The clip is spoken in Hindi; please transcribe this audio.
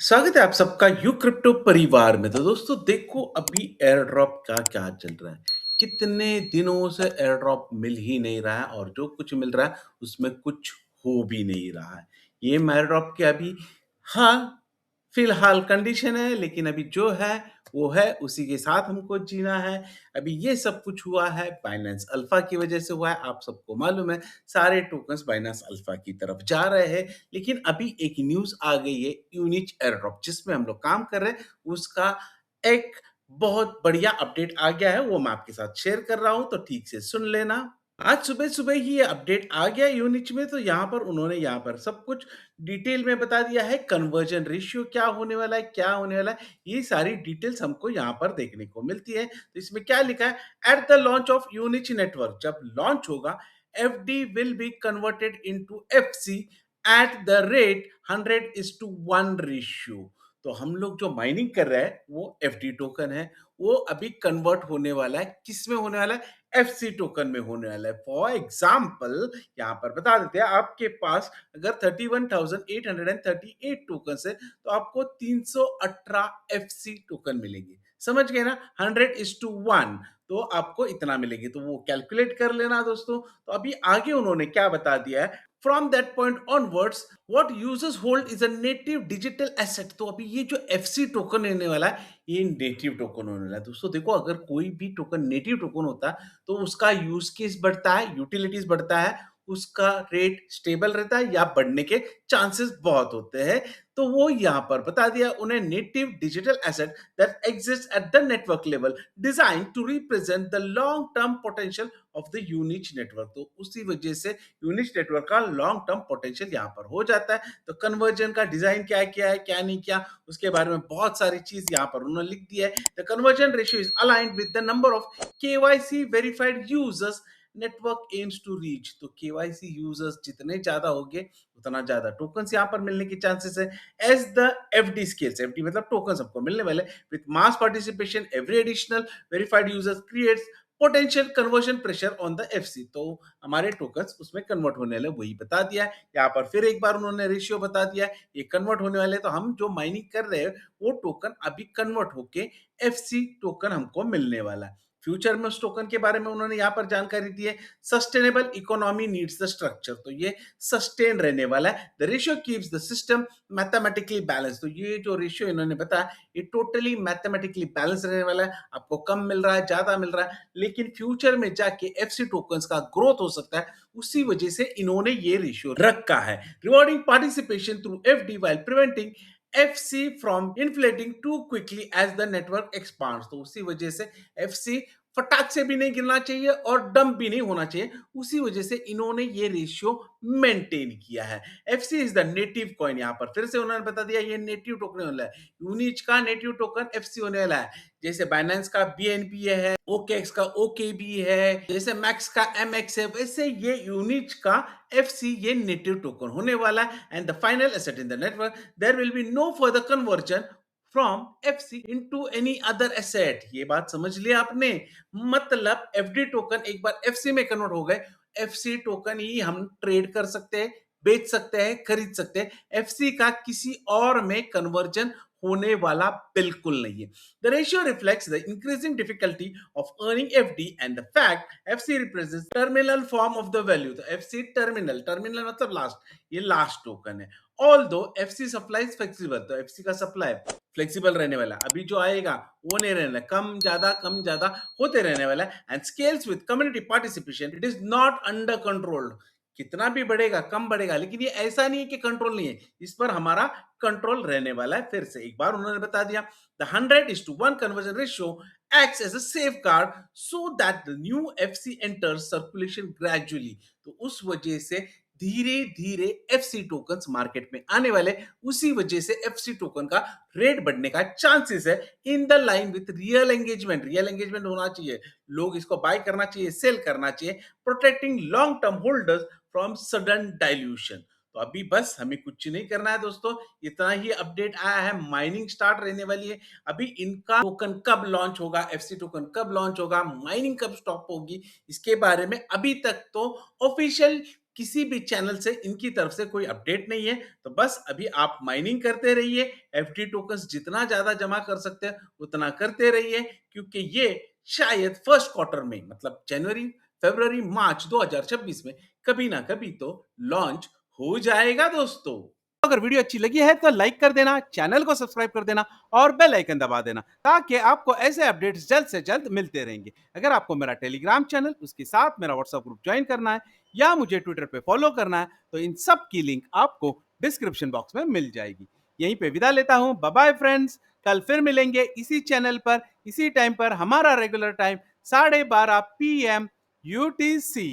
स्वागत है आप सबका यू क्रिप्टो परिवार में। तो दोस्तों देखो अभी एयर ड्रॉप का क्या चल रहा है। कितने दिनों से एयर ड्रॉप मिल ही नहीं रहा है और जो कुछ मिल रहा है उसमें कुछ हो भी नहीं रहा है। ये एयर ड्रॉप के अभी हाँ, फिलहाल कंडीशन है, लेकिन अभी जो है वो है, उसी के साथ हमको जीना है। अभी ये सब कुछ हुआ है बाइनेंस अल्फा की वजह से हुआ है। आप सबको मालूम है सारे टोकन्स बाइनेंस अल्फा की तरफ जा रहे हैं। लेकिन अभी एक न्यूज़ आ गई है यूनिच एयरड्रॉप जिसमें हम लोग काम कर रहे हैं, उसका एक बहुत बढ़िया अपडेट आ गया है, वो मैं आपके साथ शेयर कर रहा हूँ, तो ठीक से सुन लेना। आज सुबह-सुबह ही ये अपडेट आ गया यूनिच में, तो यहाँ पर उन्होंने यहाँ पर सब कुछ डिटेल में बता दिया है, कन्वर्जन रेशियो क्या होने वाला है, क्या होने वाला है, ये सारी डिटेल्स हमको यहाँ पर देखने को मिलती है। तो इसमें क्या लिखा है, at the launch of Unich network, जब लॉन्च होगा, FD will be converted into FC at the rate 100:1 ratio. तो हम लोग जो माइनिंग कर रहे हैं वो एफडी टोकन है, वो अभी कन्वर्ट होने वाला है, किसमें होने वाला है, एफसी टोकन में होने वाला है। फॉर एग्जाम्पल यहाँ पर बता देते हैं, आपके पास अगर 31,838 टोकन है तो आपको 318 एफसी टोकन मिलेंगे। समझ गए ना, 100:1, तो आपको इतना मिलेंगे। तो वो कैलकुलेट कर लेना दोस्तों। तो अभी आगे उन्होंने क्या बता दिया है, from that point onwards what users hold is a native digital asset. तो अभी ये जो एफसी टोकन होने वाला है, ये नेटिव टोकन होने वाला है दोस्तों। देखो अगर कोई भी टोकन नेटिव टोकन होता है तो उसका यूज केस बढ़ता है, यूटिलिटीज बढ़ता है, उसका रेट स्टेबल रहता है या बढ़ने के चांसेस बहुत होते हैं। तो वो यहाँ पर बता दिया उन्हें, native digital asset that exist at the network level design to represent the long term potential of the Unich network. तो उसी वजह से यूनिच नेटवर्क का लॉन्ग टर्म पोटेंशियल यहाँ पर हो जाता है। तो कन्वर्जन का डिजाइन क्या किया है, क्या नहीं किया, उसके बारे में बहुत सारी चीज यहाँ पर उन्होंने लिख दी है। The conversion ratio is aligned with the number of KYC verified users network aims to reach. तो केवाईसी यूजर्स जितने ज्यादा होंगे उतना ज्यादा टोकन्स यहाँ पर मिलने के चांसेस है। As the FD scales, FD मतलब टोकन सबको मिलने वाले, with mass participation every additional verified users creates potential conversion pressure on the FC. तो हमारे टोकन्स उसमें कन्वर्ट होने वाले, वही बता दिया है। यहाँ पर फिर एक बार उन्होंने रेशियो बता दिया है, ये कन्वर्ट होने वाले। तो हम जो माइनिंग कर रहे हैं वो टोकन अभी कन्वर्ट होके एफसी टोकन हमको मिलने वाला है। फ्यूचर में उस टोकन के बारे में उन्होंने यहाँ पर जानकारी दी है, sustainable economy needs the structure. तो ये सस्टेन रहने वाला है। The ratio keeps the system mathematically balance. तो ये जो रेशियो इन्होंने बताया ये टोटली मैथमेटिकली बैलेंस रहने वाला है। आपको कम मिल रहा है, ज्यादा मिल रहा है, लेकिन फ्यूचर में जाके एफसी टोकन्स का ग्रोथ हो सकता है, उसी वजह से इन्होंने ये रेशियो रखा है। Rewarding participation through FD while preventing FC from inflating too quickly as the network expands. तो उसी वजह से एफसी फटाक से भी नहीं गिरना चाहिए और डंप भी नहीं होना चाहिए, उसी वजह से इन्होंने ये रेशियो मेंटेन किया है। FC is the native coin. यहाँ पर फिर से उन्होंने बता दिया ये नेटिव टोकन वाला है, यूनिच का नेटिव टोकन एफसी होने वाला है। जैसे बाइनेंस का बीएनबी है, ओकेएक्स का ओकेबी है, जैसे मैक्स का एमएक्स है, वैसे ये यूनिच का एफसी ये नेटिव टोकन होने वाला है। And the final asset in the network, there will be no further conversion from FC into any other asset. ये बात समझ लिया आपने, मतलब एफडी टोकन एक बार एफसी में कन्वर्ट हो गए, एफसी टोकन ही हम ट्रेड कर सकते हैं, बेच सकते हैं, खरीद सकते हैं। एफसी का किसी और में कन्वर्जन होने वाला बिल्कुल नहीं है। The ratio reflects the increasing difficulty of earning FD and the fact FC represents terminal form of the value. तो FC terminal, terminal मतलब लास्ट, ये लास्ट टोकन है। Although FC supply is flexible, तो FC का सप्लाई फ्लेक्सिबल रहने वाला, अभी जो आएगा वो नहीं रहने वाला, कम ज्यादा होते रहने वाला है। And scales with community participation, it is not under control. कितना भी बढ़ेगा, कम बढ़ेगा, लेकिन ये ऐसा नहीं है कि कंट्रोल नहीं है, इस पर हमारा कंट्रोल रहने वाला है। फिर से एक बार उन्होंने बता दिया, the 100:1 conversion ratio acts as a safeguard so that the new FC enters circulation gradually। तो उस वजह से धीरे धीरे एफसी टोकन्स मार्केट में आने वाले, उसी वजह से एफसी टोकन का रेट बढ़ने का चांसेस है। In the line with real engagement, real engagement होना चाहिए, लोग इसको बाय करना चाहिए, सेल करना चाहिए, protecting long term holders from sudden dilution. तो अभी बस हमें कुछ नहीं करना है दोस्तों, इतना ही अपडेट आया है, माइनिंग स्टार्ट रहने वाली है। अभी इनका टोकन कब लॉन्च होगा, एफसी टोकन कब लॉन्च होगा, माइनिंग कब स्टॉप होगी, इसके बारे में अभी तक तो ऑफिशियल किसी भी चैनल से इनकी तरफ से कोई अपडेट नहीं है। तो बस अभी आप माइनिंग करते रहिए, एफडी टोकन्स जितना ज़्यादा जमा कर सकते हैं, उतना करते रहिए क्योंकि ये शायद फर्स्ट क्वार्टर में मतलब जनवरी, फरवरी, मार्च 2026 में कभी ना कभी तो लॉन्च हो जाएगा दोस्तों। अगर वीडियो अच्छी लगी है तो लाइक कर देना, चैनल को सब्सक्राइब कर देना और बेल आइकन दबा देना ताकि आपको ऐसे अपडेट्स जल्द से जल्द मिलते रहेंगे। अगर आपको मेरा टेलीग्राम चैनल, उसके साथ मेरा व्हाट्सएप ग्रुप ज्वाइन करना है या मुझे ट्विटर पे फॉलो करना है तो इन सब की लिंक आपको डिस्क्रिप्शन बॉक्स में मिल जाएगी। यहीं पे विदा लेता हूं, बाय बाय फ्रेंड्स। कल फिर मिलेंगे इसी चैनल पर, इसी टाइम पर, हमारा रेगुलर टाइम 12:30 PM UTC।